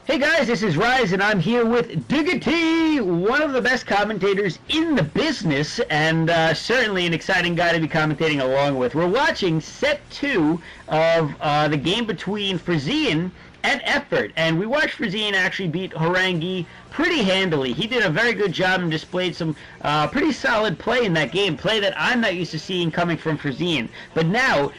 Hey guys, this is Rise, and I'm here with Diggity, one of the best commentators in the business, and certainly an exciting guy to be commentating along with. We're watching set 2 of the game between Frozean and Effort, and we watched Frozean actually beat Harangi pretty handily. He did a very good job and displayed some pretty solid play in that game, play that I'm not used to seeing coming from Frozean. But now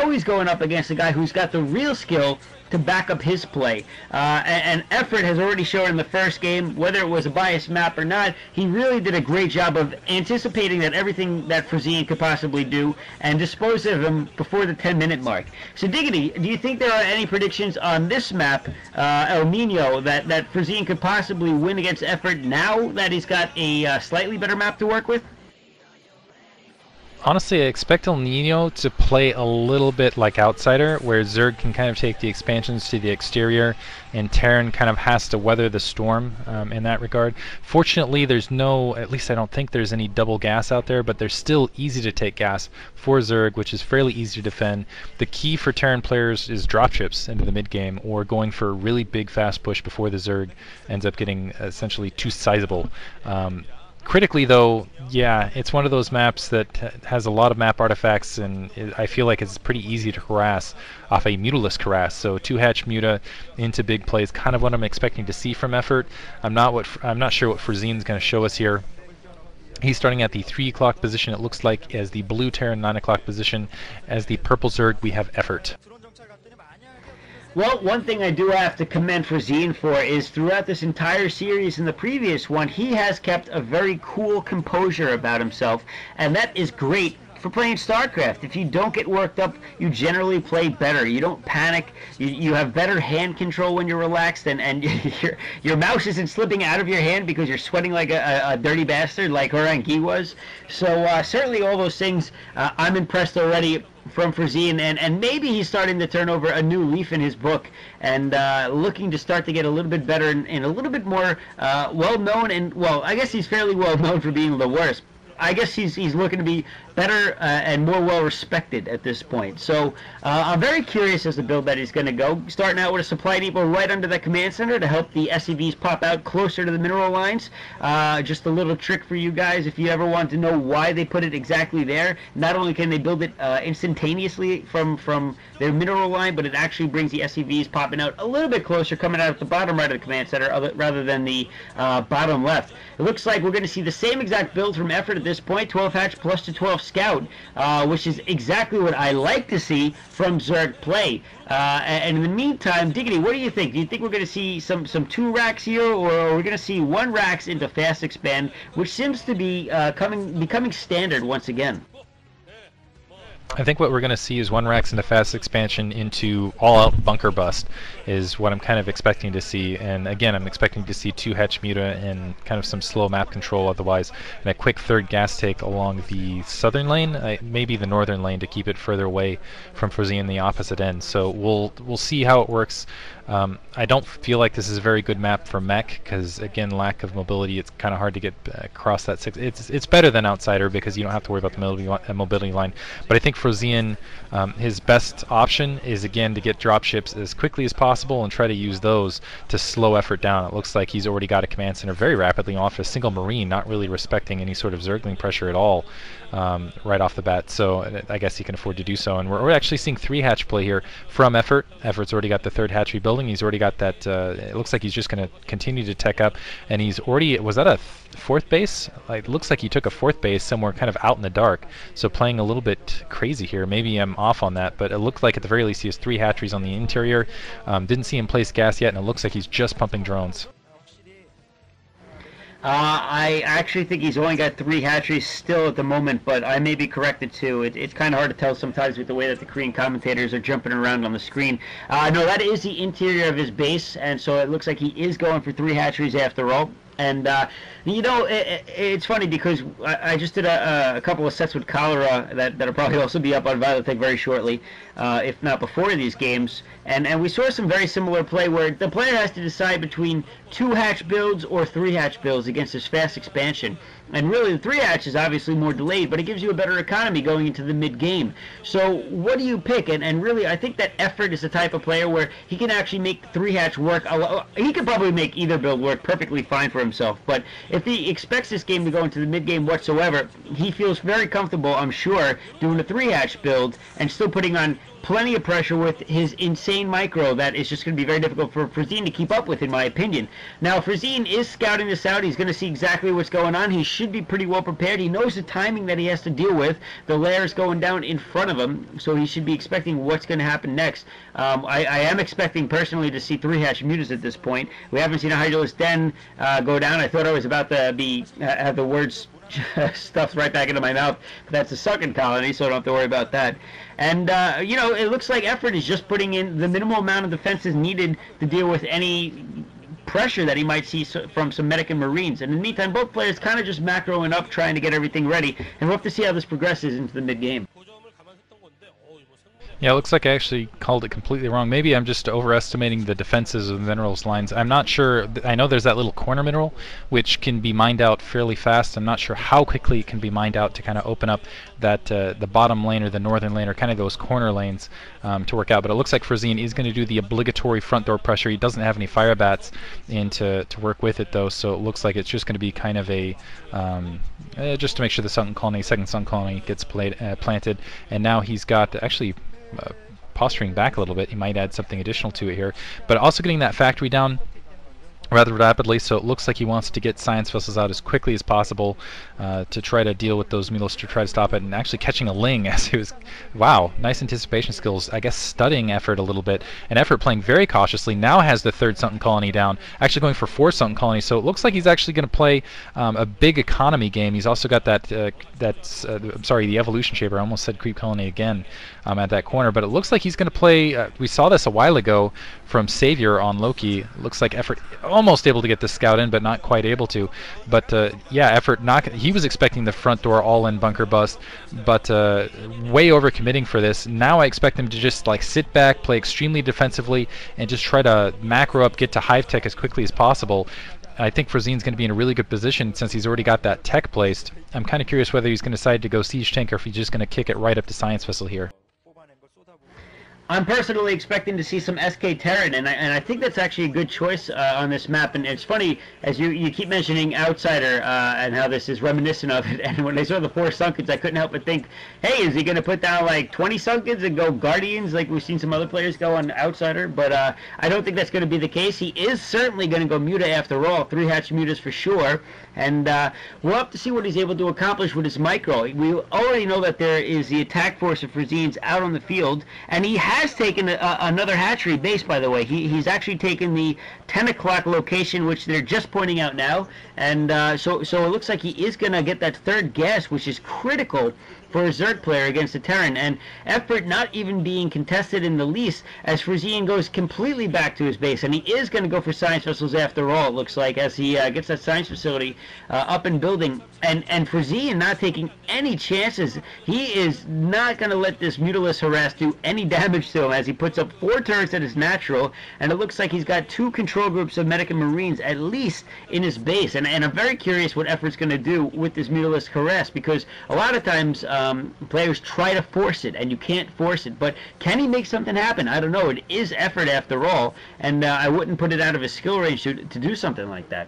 he's going up against a guy who's got the real skill to back up his play. And Effort has already shown in the first game, whether it was a biased map or not, he really did a great job of anticipating that everything that Frozean could possibly do and dispose of him before the 10-minute mark. So Diggity, do you think there are any predictions on this map, El Nino, that Frozean could possibly win against Effort now that he's got a slightly better map to work with? Honestly, I expect El Nino to play a little bit like Outsider, where Zerg can kind of take the expansions to the exterior, and Terran kind of has to weather the storm in that regard. Fortunately, there's no, at least I don't think there's any double gas out there, but there's still easy to take gas for Zerg, which is fairly easy to defend. The key for Terran players is dropships into the mid-game, or going for a really big fast push before the Zerg ends up getting essentially too sizable. Critically, though, yeah, it's one of those maps that has a lot of map artifacts, and I feel like it's pretty easy to harass off a mutalist harass. So 2-hatch muta into big plays, kind of what I'm expecting to see from Effort. I'm not sure what Frozean's going to show us here. He's starting at the 3 o'clock position, it looks like, as the blue Terran 9 o'clock position. As the purple Zerg, we have Effort. Well, one thing I do have to commend Frozean for is throughout this entire series and the previous one, he has kept a very cool composure about himself, and that is great for playing StarCraft. If you don't get worked up, you generally play better. You don't panic. You have better hand control when you're relaxed, and your mouse isn't slipping out of your hand because you're sweating like a dirty bastard like Harangi was. So certainly all those things, I'm impressed already from Frozean, and maybe he's starting to turn over a new leaf in his book and looking to start to get a little bit better and a little bit more well-known. And, well, I guess he's fairly well-known for being the worst. I guess he's looking to be better and more well-respected at this point. So I'm very curious as to the build that he's going to go. Starting out with a supply depot right under the command center to help the SCVs pop out closer to the mineral lines. Just a little trick for you guys if you ever want to know why they put it exactly there. Not only can they build it instantaneously from their mineral line, but it actually brings the SCVs popping out a little bit closer, coming out at the bottom right of the command center rather than the bottom left. It looks like we're going to see the same exact build from Effort at this point, 12 hatch plus to 12 scout, which is exactly what I like to see from Zerg play. And in the meantime, Diggity, what do you think? Do you think we're going to see some 2 racks here, or are we going to see 1 racks into fast expand, which seems to be becoming standard once again? I think what we're going to see is 1 racks into fast expansion into all-out bunker bust is what I'm kind of expecting to see. And again, I'm expecting to see 2-hatch muta and kind of some slow map control otherwise, and a quick 3rd gas take along the southern lane, maybe the northern lane, to keep it further away from Frozean the opposite end. So we'll see how it works. I don't feel like this is a very good map for mech because, again, lack of mobility. It's kind of hard to get across that 6. It's better than Outsider because you don't have to worry about the mobility line. But I think Frozean, his best option is, again, to get dropships as quickly as possible and try to use those to slow Effort down. It looks like he's already got a command center very rapidly off a single Marine, not really respecting any sort of Zergling pressure at all right off the bat. So I guess he can afford to do so. And we're actually seeing 3-hatch play here from Effort. Effort's already got the 3rd hatch rebuilding. He's already got that, it looks like he's just going to continue to tech up, and he's already, was that a 4th base? It looks like he took a 4th base somewhere kind of out in the dark, so playing a little bit crazy here. Maybe I'm off on that, but it looked like at the very least he has 3 hatcheries on the interior. Didn't see him place gas yet, and it looks like he's just pumping drones. I actually think he's only got 3 hatcheries still at the moment, but I may be corrected too. It's kind of hard to tell sometimes with the way that the Korean commentators are jumping around on the screen. No, that is the interior of his base, and so it looks like he is going for 3 hatcheries after all. And you know, it's funny because I just did a couple of sets with Cholera that'll probably also be up on Violet very shortly, if not before these games. And we saw some very similar play where the player has to decide between 2 hatch builds or 3 hatch builds against this fast expansion. And really, the 3 hatch is obviously more delayed, but it gives you a better economy going into the mid-game. So what do you pick? And really, I think that Effort is the type of player where he can actually make 3 hatch work. He could probably make either build work perfectly fine for himself. But if he expects this game to go into the mid-game whatsoever, he feels very comfortable, I'm sure, doing a 3 hatch build and still putting on plenty of pressure with his insane micro that is just going to be very difficult for Frozean to keep up with, in my opinion. Now, Frozean is scouting this out. He's going to see exactly what's going on. He should be pretty well prepared. He knows the timing that he has to deal with. The layer is going down in front of him, so he should be expecting what's going to happen next. I am expecting, personally, to see 3 hatch mutas at this point. We haven't seen a Hydralis Den go down. I thought I was about to have the words stuffed right back into my mouth, but that's a sunken colony, so I don't have to worry about that. And you know, it looks like Effort is just putting in the minimal amount of defenses needed to deal with any pressure that he might see from some Medic and Marines. And in the meantime, both players kind of just macroing up, trying to get everything ready, and we'll have to see how this progresses into the mid-game. Yeah, it looks like I actually called it completely wrong. Maybe I'm just overestimating the defenses of the minerals lines. I'm not sure. I know there's that little corner mineral, which can be mined out fairly fast. I'm not sure how quickly it can be mined out to kind of open up that the bottom lane or the northern lane or kind of those corner lanes to work out. But it looks like Frozean is going to do the obligatory front door pressure. He doesn't have any fire bats in to work with it, though, so it looks like it's just going to be kind of a just to make sure the second sun colony gets planted. And now he's got actually posturing back a little bit. He might add something additional to it here, but also getting that factory down rather rapidly, so it looks like he wants to get science vessels out as quickly as possible to try to deal with those mules, to try to stop it, and actually catching a Ling as he was, wow, nice anticipation skills, I guess studying Effort a little bit, and Effort playing very cautiously, now has the 3rd sunken colony down, actually going for 4 sunken colonies, so it looks like he's actually going to play a big economy game. He's also got that, I'm sorry, the evolution shaper, I almost said creep colony again at that corner, but it looks like he's going to play, we saw this a while ago from Savior on Loki. It looks like Effort almost able to get the scout in, but not quite able to. But yeah, Effort he was expecting the front door all-in bunker bust, but way overcommitting for this. Now I expect him to just like sit back, play extremely defensively, and just try to macro up, get to hive tech as quickly as possible. I think Frozean's going to be in a really good position since he's already got that tech placed. I'm kind of curious whether he's going to decide to go siege tank or if he's just going to kick it right up to science vessel here. I'm personally expecting to see some SK Terran, and I think that's actually a good choice on this map. And it's funny, as you keep mentioning Outsider and how this is reminiscent of it, and when I saw the 4 Sunkens, I couldn't help but think, hey, is he going to put down like 20 Sunkens and go Guardians like we've seen some other players go on Outsider? But I don't think that's going to be the case. He is certainly going to go Muta after all, 3 hatch Mutas for sure. And we'll have to see what he's able to accomplish with his micro. We already know that there is the attack force of Frozean's out on the field, and he has taken another hatchery base, by the way. He's actually taken the 10 o'clock location, which they're just pointing out now. And so it looks like he is going to get that 3rd gas, which is critical for a Zerg player against a Terran, and Effort not even being contested in the least, as Frozean goes completely back to his base, and he is going to go for science vessels after all, it looks like, as he gets that science facility up and building, and Frozean not taking any chances. He is not going to let this Mutalisk harass do any damage to him, as he puts up 4 turrets at his natural, and it looks like he's got 2 control groups of Medic and Marines at least in his base, and I'm very curious what Effort's going to do with this Mutalisk harass, because a lot of times players try to force it, and you can't force it, but can he make something happen? I don't know. It is Effort after all, and I wouldn't put it out of his skill range to do something like that.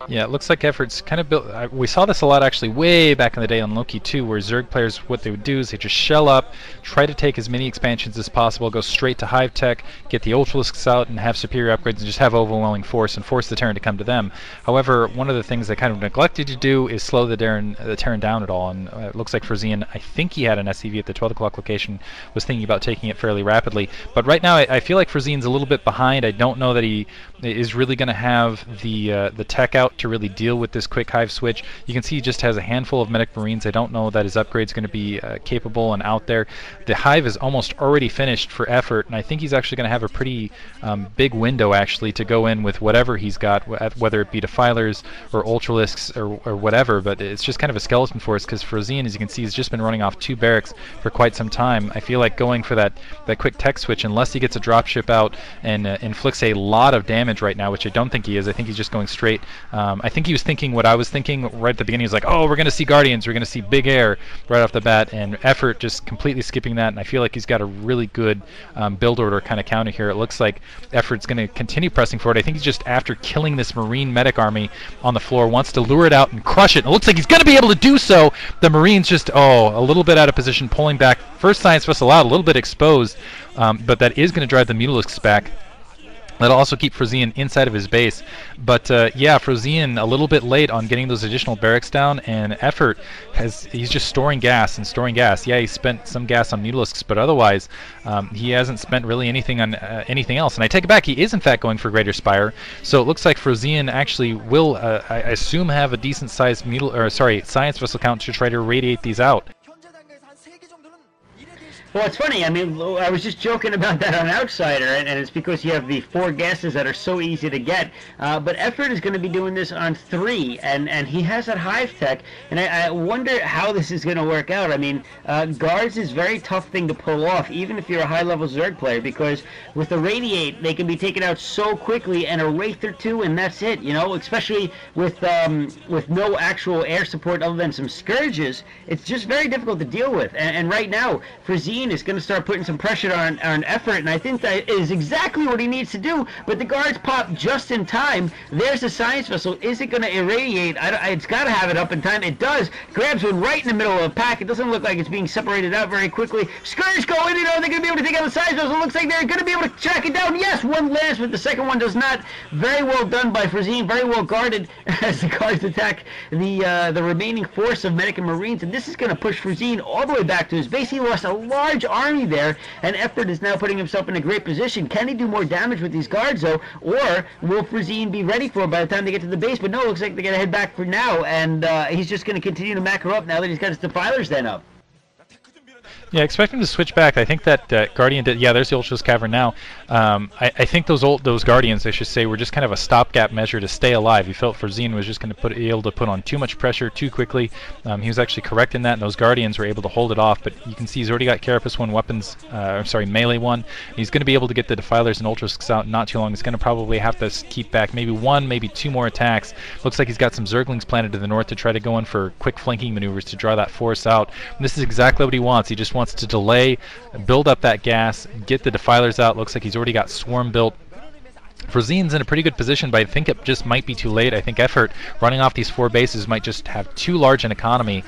Yeah, it looks like Effort's kind of built. We saw this a lot actually way back in the day on Loki 2, where Zerg players, what they would do is they just shell up, try to take as many expansions as possible, go straight to Hive Tech, get the Ultralisks out, and have superior upgrades, and just have overwhelming force and force the Terran to come to them. However, one of the things they kind of neglected to do is slow the Terran down at all, and it looks like Frozean, I think he had an SCV at the 12 o'clock location, was thinking about taking it fairly rapidly. But right now, I feel like Frozean's a little bit behind. I don't know that he is really going to have the tech out out to really deal with this quick hive switch. You can see he just has a handful of medic marines. I don't know that his upgrade's going to be capable and out there. The hive is almost already finished for effort, and I think he's actually going to have a pretty big window actually to go in with whatever he's got, whether it be defilers or ultralisks or whatever. But it's just kind of a skeleton force, because Frozean, as you can see, has just been running off 2 barracks for quite some time. I feel like going for that quick tech switch, unless he gets a dropship out and inflicts a lot of damage right now, which I don't think he is. I think he's just going straight. I think he was thinking what I was thinking right at the beginning. He was like, oh, we're going to see Guardians, we're going to see big air right off the bat, and effort just completely skipping that. And I feel like he's got a really good build order kind of counter here. It looks like effort's going to continue pressing forward. I think he's just, after killing this Marine medic army on the floor, wants to lure it out and crush it. And it looks like he's going to be able to do so. The Marines just, a little bit out of position, pulling back. First science vessel out, a little bit exposed, but that is going to drive the Mutalisks back. That'll also keep Frozean inside of his base. But yeah, Frozean a little bit late on getting those additional barracks down, and effort he's just storing gas and storing gas. Yeah, he spent some gas on Mutalisks, but otherwise he hasn't spent really anything on anything else. And I take it back, he is in fact going for Greater Spire. So it looks like Frozean actually will, I assume, have a decent sized science vessel count to try to irradiate these out. Well, it's funny. I mean, I was just joking about that on Outsider, and it's because you have the 4 gases that are so easy to get. But Effort is going to be doing this on 3, and he has that hive tech, and I wonder how this is going to work out. I mean, guards is a very tough thing to pull off, even if you're a high-level Zerg player, because with the Radiate, they can be taken out so quickly, and a Wraith or 2, and that's it, you know, especially with no actual air support other than some Scourges. It's just very difficult to deal with, and right now, Frozean is going to start putting some pressure on Effort, and I think that is exactly what he needs to do. But the guards pop just in time. There's a science vessel. Is it going to irradiate? It's got to have it up in time. It does. Grabs one right in the middle of a pack. It doesn't look like it's being separated out very quickly. Scourge going in. Are they going to be able to take out the science vessel? It looks like they're going to be able to track it down. Yes, one lands, but the second one does not. Very well done by Frozean. Very well guarded as the guards attack the remaining force of Medic and Marines, and this is going to push Frozean all the way back to his base. He lost a large army there, and Effort is now putting himself in a great position. Can he do more damage with these guards, though, or will Frozean be ready for him by the time they get to the base? But no, it looks like they're going to head back for now, and he's just going to continue to macro up now that he's got his defilers then up. Yeah, expect him to switch back. I think that Guardian did. Yeah, there's the Ultra's Cavern now. I think those Guardians, I should say, were just kind of a stopgap measure to stay alive. He felt Frozean was just going to be able to put on too much pressure too quickly. He was actually correct in that, and those Guardians were able to hold it off. But you can see he's already got Carapace 1 weapons. Melee 1. He's going to be able to get the Defilers and Ultrasks out in not too long. He's going to probably have to keep back maybe 1, maybe 2 more attacks. Looks like he's got some Zerglings planted to the north to try to go in for quick flanking maneuvers to draw that force out. And this is exactly what he wants. He just wants to delay, build up that gas, get the Defilers out. Looks like he's already got Swarm built. Frozean's in a pretty good position, but I think it just might be too late. I think Effort running off these 4 bases might just have too large an economy.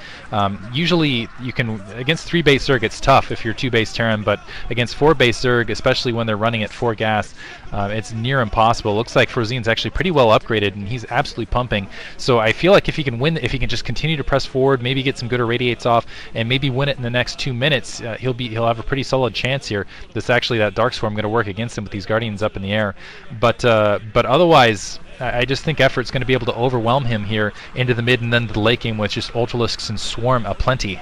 Usually you can, against 3 base Zerg it's tough if you're 2 base Terran, but against 4 base Zerg, especially when they're running at 4 gas, it's near impossible. It looks like Frozean's actually pretty well upgraded, and he's absolutely pumping. So I feel like if he can win, if he can just continue to press forward, maybe get some good irradiates off, and maybe win it in the next 2 minutes, he'll have a pretty solid chance here. This actually, that Dark Swarm going to work against him with these Guardians up in the air. But otherwise, I just think Effort's going to be able to overwhelm him here into the mid and then the late game with just Ultralisks and Swarm aplenty.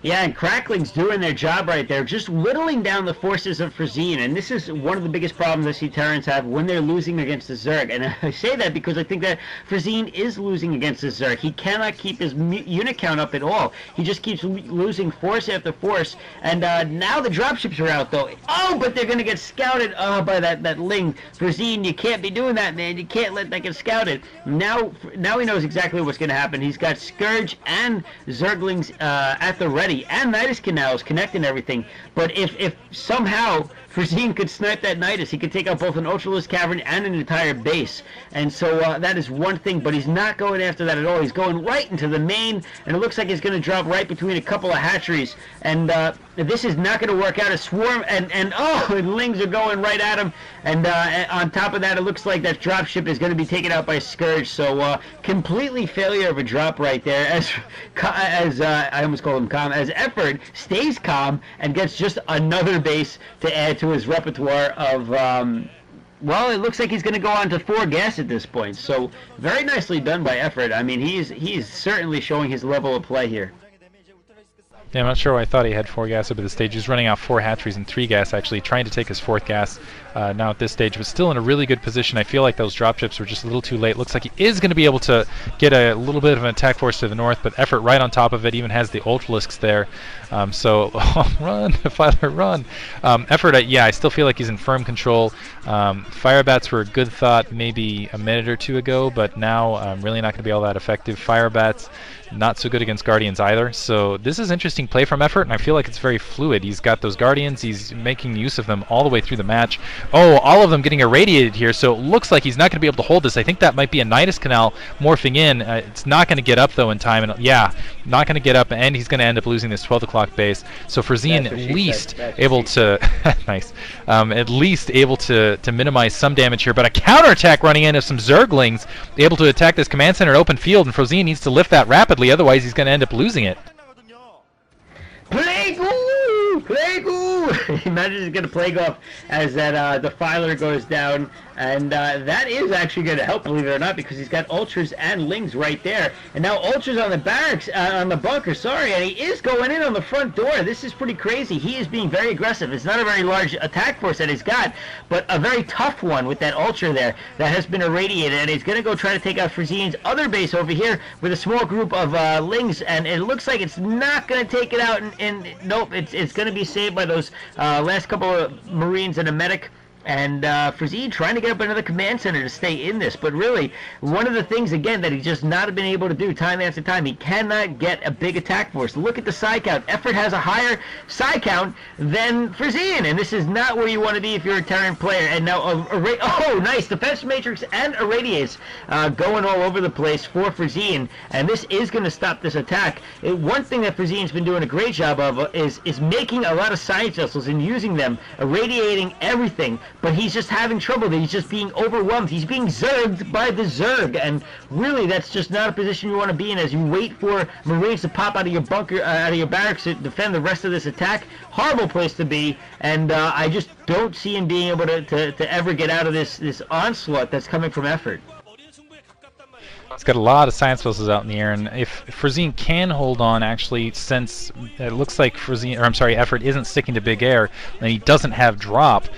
Yeah, and Crackling's doing their job right there, just whittling down the forces of Frozean, and this is one of the biggest problems I see Terrans have when they're losing against the Zerg. And I say that because I think that Frozean is losing against the Zerg. He cannot keep his unit count up at all. He just keeps losing force after force, and now the dropships are out, though. Oh, but they're going to get scouted by that Ling. Frozean, you can't be doing that, man. You can't let that get scouted. Now he knows exactly what's going to happen. He's got Scourge and Zerglings at the ready, and Nidus Canals connecting everything. But if somehow Frozean could snipe that Nidus, he could take out both an Ultralisk Cavern and an entire base. And so that is one thing, but he's not going after that at all. He's going right into the main, and it looks like he's going to drop right between a couple of hatcheries. And this is not going to work out. A Swarm, and Lings are going right at him. And on top of that, it looks like that dropship is going to be taken out by Scourge. So completely failure of a drop right there. As I almost called him calm. As Effort stays calm and gets just another base to add to his repertoire of Well, it looks like he's going to go on to 4 gas at this point. So very nicely done by Effort. I mean, he's certainly showing his level of play here. Yeah, I'm not sure why I thought he had 4 gas up at this stage. He's running out 4 hatcheries and 3 gas, actually, trying to take his 4th gas now at this stage, but still in a really good position. I feel like those drop ships were just a little too late. Looks like he is going to be able to get a little bit of an attack force to the north, but Effort right on top of it, even has the Ultralisks there. So, run, Filer, run. Effort, yeah, I still feel like he's in firm control. Fire Bats were a good thought maybe a minute or 2 ago, but now really not going to be all that effective. Fire Bats, not so good against Guardians either. So this is interesting play from Effort, and I feel like it's very fluid. He's got those Guardians, he's making use of them all the way through the match. Oh, all of them getting irradiated here, so it looks like he's not going to be able to hold this. I think that might be a Nidus Canal morphing in. It's not going to get up, though, in time. And yeah, not going to get up, and he's going to end up losing this 12 o'clock base. So Frozean at least able to... nice. At least able to minimize some damage here, but a counterattack running in of some Zerglings, able to attack this command center open field, and Frozean needs to lift that rapidly, otherwise he's going to end up losing it. Plague! Plague! He manages to get a plague off as that the Filer goes down, and that is actually going to help, believe it or not, because he's got Ultras and Lings right there. And now Ultras on the barracks, on the bunker, sorry, and he is going in on the front door. This is pretty crazy. He is being very aggressive. It's not a very large attack force that he's got, but a very tough one with that Ultra there that has been irradiated, and he's going to go try to take out Frozean's other base over here with a small group of Lings, and it looks like it's not going to take it out, and nope, it's going to be saved by those last couple of Marines and a medic. And Frozean trying to get up another command center to stay in this. But really, one of the things, again, that he's just not been able to do time after time, he cannot get a big attack force. Look at the psi count. Effort has a higher psi count than Frozean, and this is not where you want to be if you're a Terran player. And now, oh, nice. Defense Matrix and Irradiates going all over the place for Frozean, and this is going to stop this attack. One thing that Frozean's been doing a great job of is making a lot of science vessels and using them, irradiating everything. But he's just having trouble. He's just being overwhelmed. He's being zerged by the Zerg. And really, that's just not a position you want to be in as you wait for Marines to pop out of your bunker, out of your barracks to defend the rest of this attack. Horrible place to be. And I just don't see him being able to ever get out of this onslaught that's coming from Effort. It's got a lot of science vessels out in the air, and if Frozean can hold on, actually, since it looks like Effort isn't sticking to big air, and he doesn't have drop,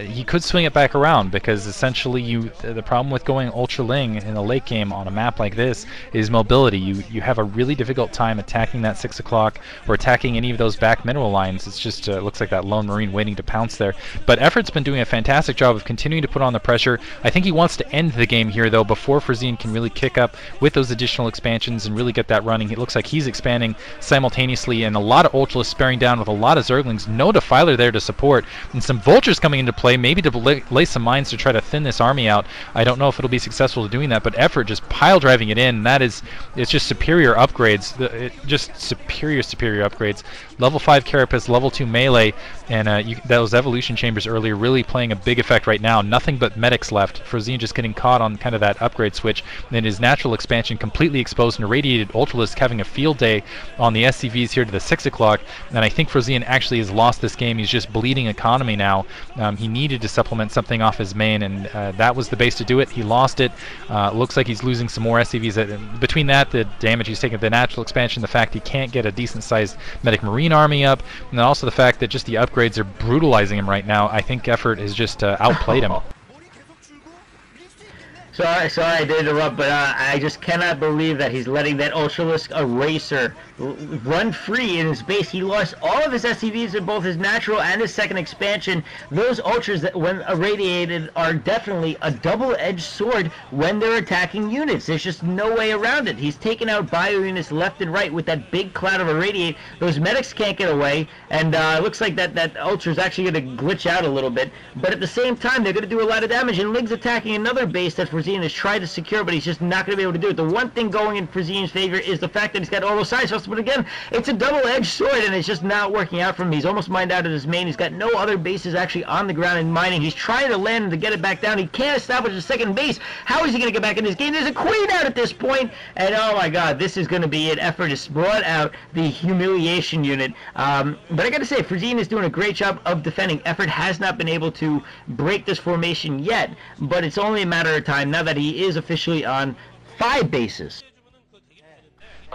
he could swing it back around, because essentially the problem with going Ultra Ling in a late game on a map like this is mobility. You have a really difficult time attacking that 6 o'clock or attacking any of those back mineral lines. It's just looks like that lone Marine waiting to pounce there. But Effort's been doing a fantastic job of continuing to put on the pressure. I think he wants to end the game here, though, before Frozean can really kick up with those additional expansions and really get that running. It looks like he's expanding simultaneously, and a lot of Ultras bearing down with a lot of Zerglings. No Defiler there to support, and some Vultures coming into play, maybe to lay some mines to try to thin this army out. I don't know if it'll be successful to doing that, but Effort just pile driving it in. It's just superior upgrades. Just superior upgrades. Level 5 Carapace, level 2 melee, and those evolution chambers earlier really playing a big effect right now. Nothing but medics left. Frozean just getting caught on kind of that upgrade switch, and then his natural expansion completely exposed and irradiated Ultralisk having a field day on the SCVs here to the 6 o'clock, and I think Frozean actually has lost this game. He's just bleeding economy now. He needed to supplement something off his main, and that was the base to do it. He lost it. Looks like he's losing some more SCVs. Between that, the damage he's taken, the natural expansion, the fact he can't get a decent-sized medic marine army up, and then also the fact that just the upgrades are brutalizing him right now. I think Effort has just outplayed him. Sorry I did interrupt, but I just cannot believe that he's letting that Ultralisk Eraser run free in his base. He lost all of his SCVs in both his natural and his second expansion. Those Ultras, that when irradiated, are definitely a double-edged sword when they're attacking units. There's just no way around it. He's taking out bio units left and right with that big cloud of irradiate. Those medics can't get away, and it looks like that Ultra's actually going to glitch out a little bit. But at the same time, they're going to do a lot of damage, and Lig's attacking another base that Frozean Frozean has tried to secure, but he's just not going to be able to do it. The one thing going in Frozean's favor is the fact that he's got all those side hustles, but again, it's a double-edged sword, and it's just not working out for him. He's almost mined out of his main. He's got no other bases actually on the ground and mining. He's trying to land to get it back down. He can't establish a second base. How is he going to get back in this game? There's a queen out at this point, and oh my god, this is going to be it. Effort has brought out the humiliation unit. But I got to say, Frozean is doing a great job of defending. Effort has not been able to break this formation yet, but it's only a matter of time now that he is officially on 5 bases.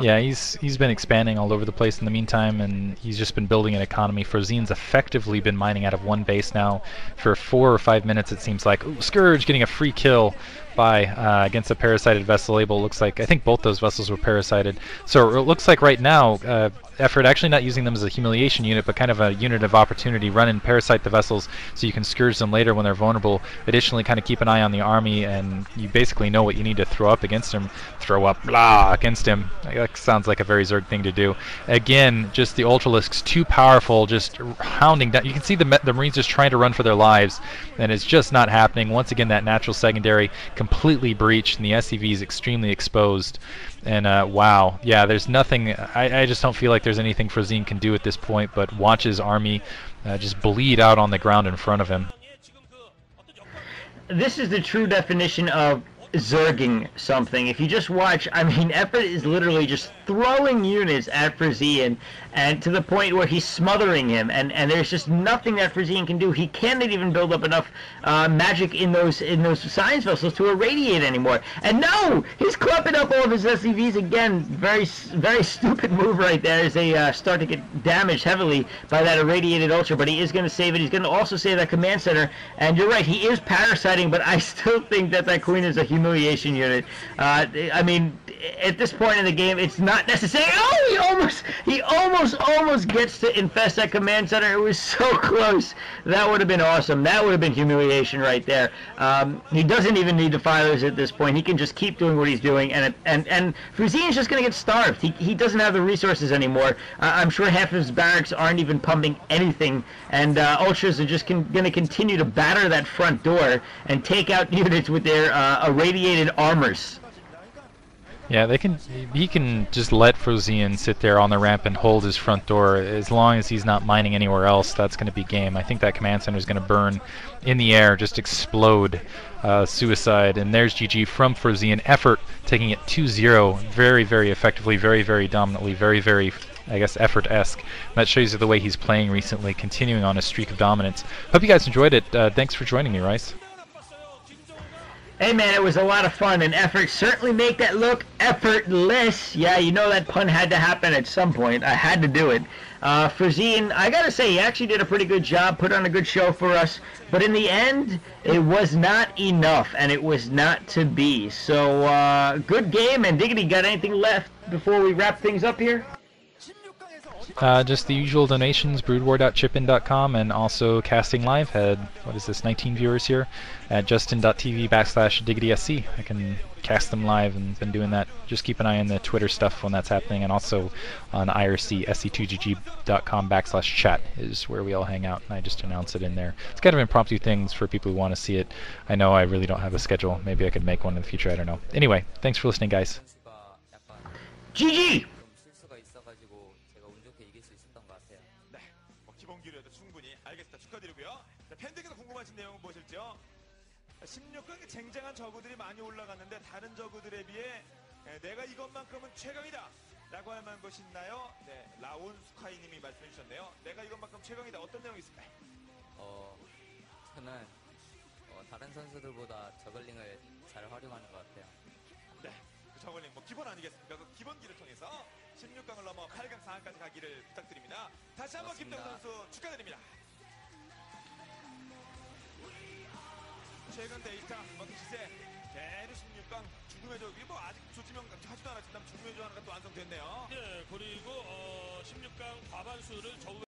Yeah, he's been expanding all over the place in the meantime, and he's just been building an economy. Frozean's effectively been mining out of 1 base now for 4 or 5 minutes, it seems like. Ooh, Scourge getting a free kill by against a parasited vessel. Abel looks like, I think both those vessels were parasited. So it looks like right now, Effort actually not using them as a humiliation unit, but kind of a unit of opportunity. Run and parasite the vessels so you can scourge them later when they're vulnerable. Additionally, kind of keep an eye on the army, and you basically know what you need to throw up against him. Throw up, blah, against him. That sounds like a very Zerg thing to do. Again, just the Ultralisks too powerful, just hounding down. You can see the Marines just trying to run for their lives, and it's just not happening. Once again, that natural secondary completely breached, and the SCV is extremely exposed. And wow, yeah, there's nothing. I just don't feel like there's anything Frozean can do at this point but watch his army just bleed out on the ground in front of him. This is the true definition of Zerging something. If you just watch, I mean, Effort is literally just throwing units at Frozean, and to the point where he's smothering him, and there's just nothing that Frozean can do. He can't even build up enough magic in those science vessels to irradiate anymore. And no, he's clumping up all of his SCVs again. Very stupid move right there as they start to get damaged heavily by that irradiated ultra. But he is going to save it. He's going to also save that command center. And you're right, he is parasiting, but I still think that queen is a humiliation unit. I mean, at this point in the game, it's not necessary. Oh, he almost gets to infest that command center. It was so close. That would have been awesome. That would have been humiliation right there. He doesn't even need the filers at this point. He can just keep doing what he's doing, and Frozean's just going to get starved. He doesn't have the resources anymore. I'm sure half of his barracks aren't even pumping anything, and Ultras are just going to continue to batter that front door and take out units with their irradiated armors. Yeah, he can just let Frozean sit there on the ramp and hold his front door. As long as he's not mining anywhere else, that's going to be game. I think that command center is going to burn in the air, just explode. Suicide, and there's GG from Frozean. Effort taking it 2-0 very, very effectively, very, very dominantly, very, very, I guess, Effort-esque. That shows you the way he's playing recently, continuing on a streak of dominance. Hope you guys enjoyed it. Thanks for joining me, Rice. Hey man, it was a lot of fun, and Effort certainly make that look effortless. Yeah, you know that pun had to happen at some point. I had to do it. Frozean, I gotta say, he actually did a pretty good job, put on a good show for us, but in the end, it was not enough, and it was not to be. So, good game, and Diggity, got anything left before we wrap things up here? Just the usual donations, broodwar.chipin.com, and also casting live. Had, what is this, 19 viewers here at justin.tv/diggitysc. I can cast them live and been doing that. Just keep an eye on the Twitter stuff when that's happening, and also on IRC, sc2gg.com/chat is where we all hang out, and I just announce it in there. It's kind of impromptu things for people who want to see it. I know I really don't have a schedule. Maybe I could make one in the future, I don't know. Anyway, thanks for listening, guys. GG! 기본기로도 충분히 알겠습니다. 축하드리고요. 자, 팬들께서 궁금하신 내용은 무엇일지요? 16강 쟁쟁한 저그들이 많이 올라갔는데 다른 저그들에 비해 내가 이것만큼은 최강이다 라고 할 만한 것이 있나요? 네, 라온 스카이님이 말씀해 주셨네요. 내가 이것만큼 최강이다. 어떤 내용이 있을까요? 저는 다른 선수들보다 저글링을 잘 활용하는 것 같아요. 네, 그 저글링 뭐 기본 아니겠습니까? 그 기본기를 통해서 16강을 넘어 8강 4강까지 가기를 부탁드립니다. 다시 한번 김태우 선수 축하드립니다. 최근 데이터 시세 대류 16강 죽음의 조기 뭐 아직 조지명 하지도 않았지만 죽음의 조 하나가 또 완성됐네요. 네, 그리고 16강 과반수를